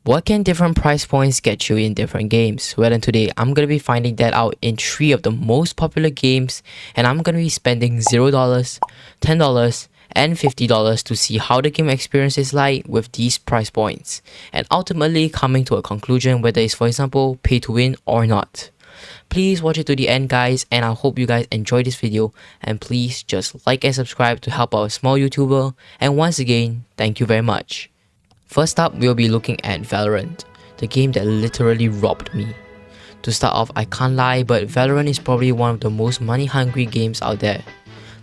What can different price points get you in different games? Well, and today I'm gonna be finding that out in 3 of the most popular games, and I'm gonna be spending $0, $10, and $50 to see how the game experience is like with these price points, and ultimately coming to a conclusion whether it's, for example, pay to win or not. Please watch it to the end, guys, and I hope you guys enjoy this video, and please just like and subscribe to help out a small YouTuber, and once again, thank you very much. First up, we'll be looking at Valorant, the game that literally robbed me. To start off, I can't lie, but Valorant is probably one of the most money-hungry games out there.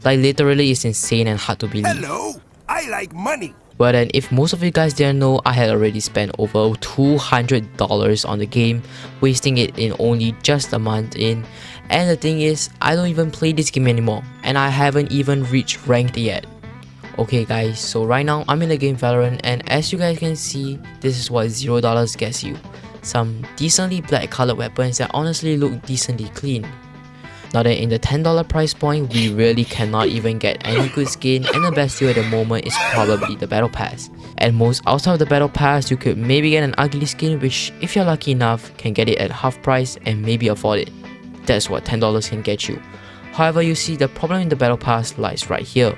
Like, literally, it's insane and hard to believe. Hello, I like money. Well then, if most of you guys didn't know, I had already spent over $200 on the game, wasting it in only just a month in. And the thing is, I don't even play this game anymore, and I haven't even reached ranked yet. Okay guys, so right now I'm in the game Valorant, and as you guys can see, this is what $0 gets you. Some decently black colored weapons that honestly look decently clean. Now then, in the $10 price point, we really cannot even get any good skin, and the best deal at the moment is probably the Battle Pass. At most, outside of the Battle Pass, you could maybe get an ugly skin, which if you're lucky enough, can get it at half price and maybe afford it. That's what $10 can get you. However, you see, the problem in the Battle Pass lies right here.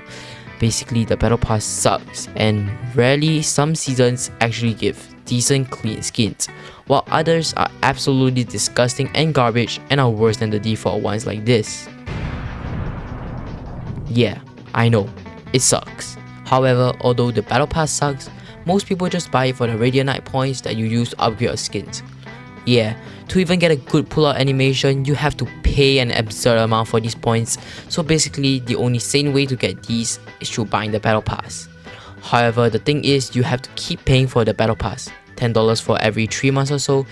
Basically, the Battle Pass sucks, and rarely some seasons actually give decent clean skins, while others are absolutely disgusting and garbage and are worse than the default ones like this. Yeah, I know, it sucks. However, although the Battle Pass sucks, most people just buy it for the Radiant Knight points that you use to upgrade your skins. Yeah, to even get a good pull-out animation, you have to pay an absurd amount for these points, so basically the only sane way to get these is through buying the Battle Pass. However, the thing is, you have to keep paying for the Battle Pass, $10 for every 3 months or so,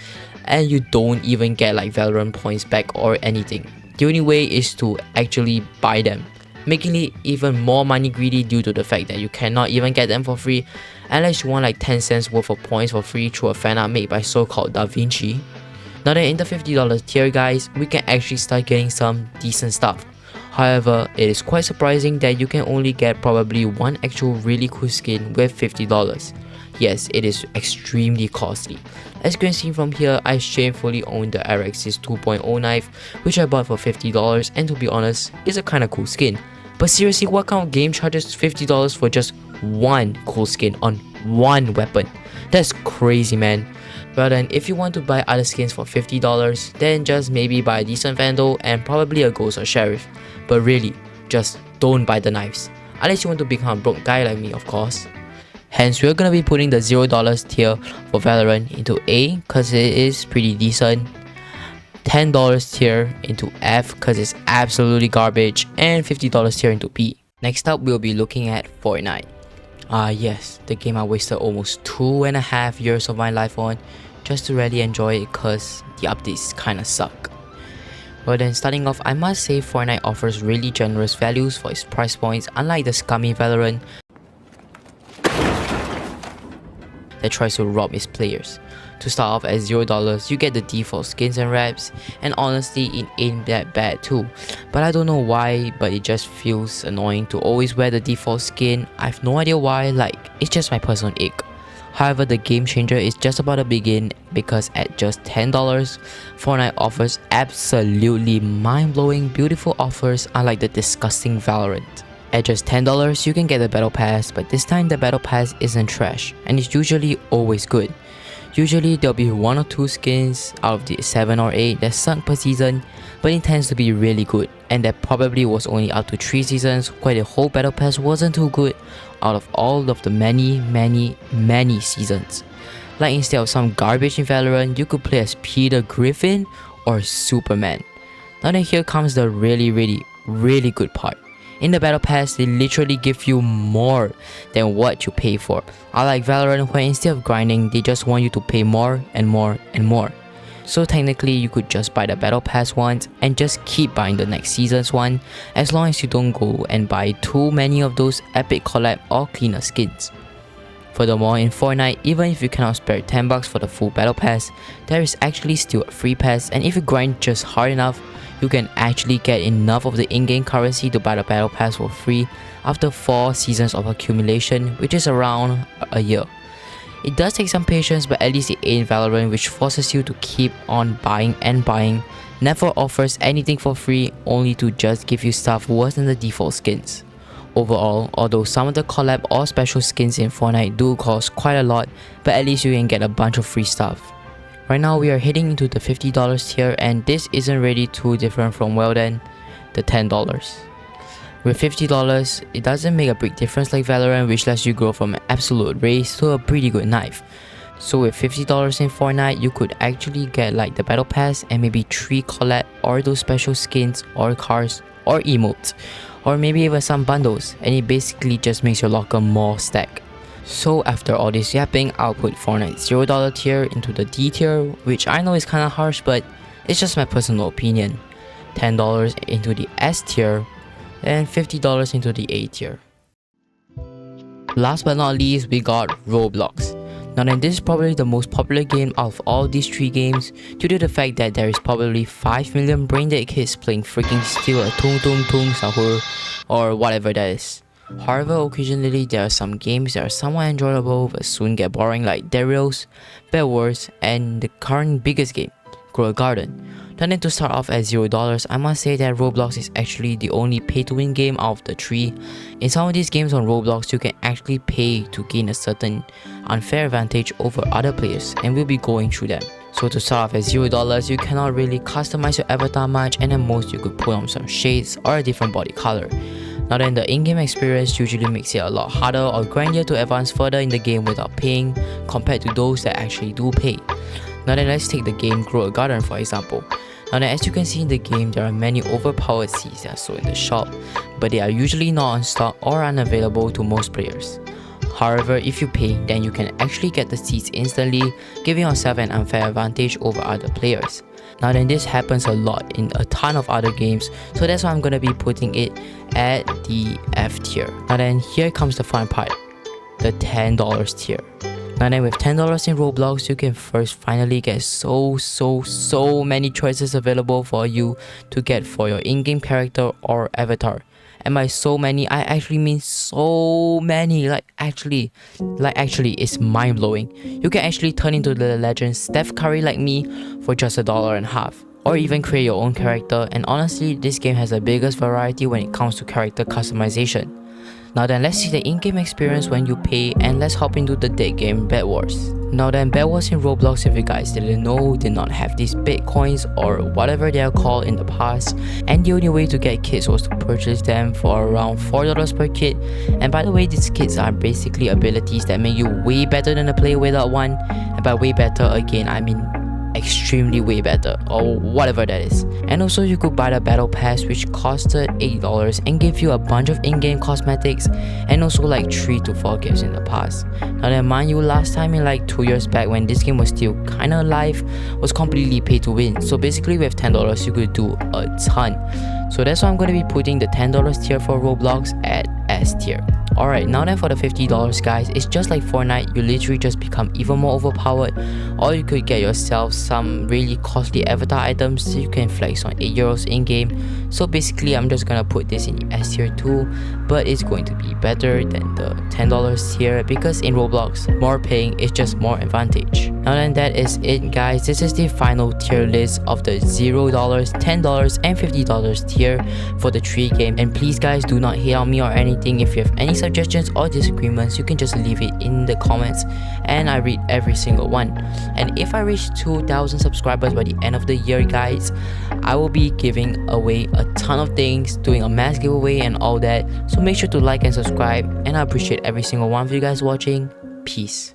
and you don't even get like Valorant points back or anything. The only way is to actually buy them, making it even more money greedy due to the fact that you cannot even get them for free unless you want like 10 cents worth of points for free through a fan art made by so-called Da Vinci. Now then, in the $50 tier, guys, we can actually start getting some decent stuff. However, it is quite surprising that you can only get probably one actual really cool skin with $50. Yes, it is extremely costly. As you can see from here, I shamefully own the Araxis 2.0 knife, which I bought for $50, and to be honest, it's a kinda cool skin. But seriously, what kind of game charges $50 for just one cool skin on one weapon? That's crazy, man. Well then, if you want to buy other skins for $50, then just maybe buy a decent Vandal and probably a Ghost or Sheriff. But really, just don't buy the knives. Unless you want to become a broke guy like me, of course. Hence, we're gonna be putting the $0 tier for Valorant into A, cause it is pretty decent. $10 tier into F cause it's absolutely garbage, and $50 tier into B. Next up, we'll be looking at Fortnite. Yes, the game I wasted almost 2.5 years of my life on just to really enjoy it cause the updates kinda suck. Well then, starting off, I must say Fortnite offers really generous values for its price points, unlike the scummy Valorant that tries to rob its players. To start off at $0, you get the default skins and wraps, and honestly, it ain't that bad too. But I don't know why, but it just feels annoying to always wear the default skin. I have no idea why, like, it's just my personal ick. However, the game changer is just about to begin, because at just $10, Fortnite offers absolutely mind-blowing beautiful offers, unlike the disgusting Valorant. At just $10, you can get the Battle Pass, but this time the Battle Pass isn't trash, and it's usually always good. Usually there'll be 1 or 2 skins out of the 7 or 8 that suck per season, but it tends to be really good, and that probably was only up to 3 seasons where the whole Battle Pass wasn't too good out of all of the many seasons. Like, instead of some garbage in Valorant, you could play as Peter Griffin or Superman. Now then, here comes the really good part. In the Battle Pass, they literally give you more than what you pay for. Unlike Valorant, where instead of grinding, they just want you to pay more and more and more. So technically, you could just buy the Battle Pass once and just keep buying the next season's one, as long as you don't go and buy too many of those epic collab or cleaner skins. Furthermore, in Fortnite, even if you cannot spare $10 for the full Battle Pass, there is actually still a free pass, and if you grind just hard enough, you can actually get enough of the in-game currency to buy the Battle Pass for free after 4 seasons of accumulation, which is around a year. It does take some patience, but at least it ain't Valorant, which forces you to keep on buying and buying, never offers anything for free, only to just give you stuff worse than the default skins. Overall, although some of the collab or special skins in Fortnite do cost quite a lot, but at least you can get a bunch of free stuff. Right now we are heading into the $50 tier, and this isn't really too different from, well then, the $10. With $50, it doesn't make a big difference like Valorant, which lets you grow from an absolute race to a pretty good knife. So with $50 in Fortnite, you could actually get like the battle pass and maybe 3 collab or those special skins or cars or emotes, or maybe even some bundles, and it basically just makes your locker more stacked. So after all this yapping, I'll put Fortnite's $0 tier into the D tier, which I know is kinda harsh, but it's just my personal opinion. $10 into the S tier, and $50 into the A tier. Last but not least, we got Roblox. Now then, this is probably the most popular game out of all these 3 games due to the fact that there is probably 5 million brain dead kids playing freaking still a tung tung tung sahur or whatever that is. However, occasionally there are some games that are somewhat enjoyable but soon get boring, like Darius, Bed Wars, and the current biggest game, Grow a Garden. Now then, to start off at $0, I must say that Roblox is actually the only pay-to-win game out of the 3. In some of these games on Roblox, you can actually pay to gain a certain unfair advantage over other players, and we'll be going through them. So to start off at $0, you cannot really customize your avatar much, and at most you could put on some shades or a different body color. Now then, the in-game experience usually makes it a lot harder or grindier to advance further in the game without paying compared to those that actually do pay. Now then, let's take the game Grow a Garden for example. Now then, as you can see in the game, there are many overpowered seeds that are sold in the shop, but they are usually not on stock or unavailable to most players. However, if you pay, then you can actually get the seeds instantly, giving yourself an unfair advantage over other players. Now then, this happens a lot in a ton of other games, so that's why I'm gonna be putting it at the F tier. Now then, here comes the fun part, the $10 tier. Now then, with $10 in Roblox, you can first finally get so many choices available for you to get for your in-game character or avatar. And by so many, I actually mean so many, like actually it's mind-blowing. You can actually turn into the legend Steph Curry like me for just $1.50. Or even create your own character, and honestly, this game has the biggest variety when it comes to character customization. Now then, let's see the in-game experience when you pay, and let's hop into the dead game Bed Wars. Now then, Bed Wars in Roblox, if you guys didn't know, did not have these bitcoins or whatever they are called in the past, and the only way to get kits was to purchase them for around $4 per kit. And by the way, these kits are basically abilities that make you way better than a player without one, and by way better again, I mean extremely way better, or whatever that is. And also, you could buy the battle pass, which costed $8 and gave you a bunch of in-game cosmetics, and also like 3 to 4 gifts in the past. Now then, mind you, last time in like 2 years back when this game was still kinda alive, was completely pay to win. So basically with $10 you could do a ton. So that's why I'm gonna be putting the $10 tier for Roblox at S tier. Alright, now then, for the $50 guys, it's just like Fortnite, you literally just become even more overpowered, or you could get yourself some really costly avatar items so you can flex on €8 in game. So basically I'm just gonna put this in the S tier too, but it's going to be better than the $10 tier because in Roblox, more paying is just more advantage. Now then, that is it guys, this is the final tier list of the $0, $10 and $50 tier for the 3 game. And please guys, do not hate on me or anything. If you have any suggestions or disagreements, you can just leave it in the comments and I read every single one. And if I reach 2,000 subscribers by the end of the year guys, I will be giving away a ton of things, doing a mass giveaway and all that. So make sure to like and subscribe, and I appreciate every single one of you guys watching. Peace.